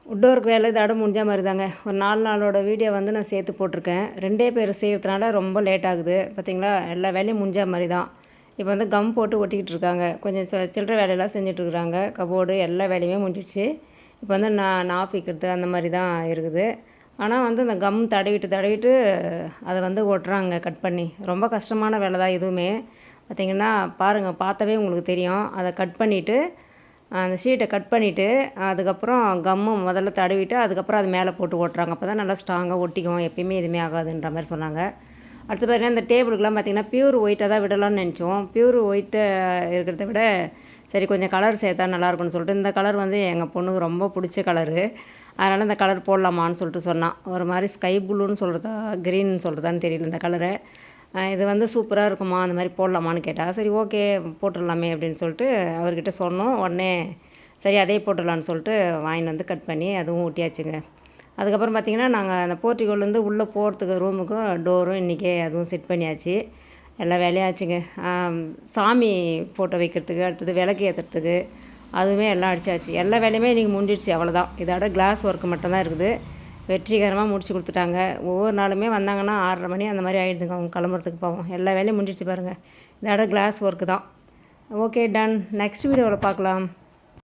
உட்டோருக்கு வேலை இதோட முடிஞ்ச மாதிரி தாங்க. ஒரு 4 நாளோட வீடியோ வந்து நான் சேர்த்து போட்டிருக்கேன். 2 பேர் செய்கிறதுனால ரொம்ப லேட் ஆகுது. பார்த்தீங்களா, எல்லா வேலையும் முடிஞ்ச மாதிரி தான். இப்போ வந்து கம் போட்டு ஒட்டிக்கிட்டு இருக்காங்க. கொஞ்சம் சில்லற வேலையெல்லாம் செஞ்சுட்ருக்குறாங்க. கபோர்டு எல்லா வேலையுமே முடிஞ்சிடுச்சு. இப்போ வந்து நான் நாப் வைக்கிறது அந்த மாதிரி தான் இருக்குது. ஆனால் வந்து இந்த கம் தடவிட்டு அதை வந்து ஒட்டுறாங்க கட் பண்ணி. ரொம்ப கஷ்டமான வேலை தான் இதுவுமே. பார்த்திங்கன்னா பாருங்கள், பார்த்தாவே உங்களுக்கு தெரியும். அதை கட் பண்ணிவிட்டு அந்த ஷீட்டை கட் பண்ணிவிட்டு அதுக்கப்புறம் கம்மு முதல்ல தடவிட்டு அதுக்கப்புறம் அது மேலே போட்டு ஓட்டுறாங்க. அப்போ தான் நல்லா ஸ்ட்ராங்காக ஒட்டிக்கும், எப்பயுமே எதுவுமே ஆகாதுன்ற மாதிரி சொன்னாங்க. அடுத்து பார்த்தீங்கன்னா இந்த டேபிளுக்கெலாம் பார்த்திங்கன்னா பியூர் ஒயிட்டாக தான் விடலாம்னு நினச்சோம். பியூர் ஒயிட்டை இருக்கிறத விட சரி கொஞ்சம் கலர் சேர்த்தா நல்லாயிருக்குன்னு சொல்லிட்டு, இந்த கலர் வந்து எங்கள் பொண்ணுக்கு ரொம்ப பிடிச்ச கலரு. அதனால் இந்த கலர் போடலாமான்னு சொல்லிட்டு சொன்னான். ஒரு மாதிரி ஸ்கை ப்ளூன்னு சொல்கிறதா க்ரீன் சொல்கிறதான்னு தெரியல இந்த கலரை. இது வந்து சூப்பராக இருக்குமா, அந்த மாதிரி போடலாமான்னு கேட்டால், சரி ஓகே போட்டுடலாமே அப்படின்னு சொல்லிட்டு அவர்கிட்ட சொன்னோம். உடனே சரி அதே போட்டுடலான்னு சொல்லிட்டு வாங்கிட்டு வந்து கட் பண்ணி அதுவும் ஒட்டியாச்சுங்க. அதுக்கப்புறம் பார்த்திங்கன்னா நாங்கள் அந்த போர்ட்டிகோலேருந்து உள்ளே போகிறதுக்கு ரூமுக்கும் டோரும் இன்றைக்கே அதுவும் செட் பண்ணியாச்சு. எல்லா வேலையாச்சுங்க. சாமி ஃபோட்டோ வைக்கிறதுக்கு, அடுத்தது விளக்கு ஏற்றுறதுக்கு அதுவுமே எல்லாம் அடித்தாச்சு. எல்லா வேலையுமே இன்றைக்கி முடிஞ்சிடுச்சு. அவ்வளோதான். இதோட கிளாஸ் ஒர்க்கு மட்டும்தான் இருக்குது. வெற்றிகரமாக முடிச்சு கொடுத்துட்டாங்க. ஒவ்வொரு நாளுமே வந்தாங்கன்னா 6:30 மணி அந்த மாதிரி ஆகிடுதுங்க அவங்க கிளம்புறதுக்கு. போவோம் எல்லா வேலையும் முடிஞ்சிடுச்சு பாருங்கள். இதோட கிளாஸ் ஒர்க்கு தான். Okay done. நெக்ஸ்ட் வீடியோவில் பார்க்கலாம்.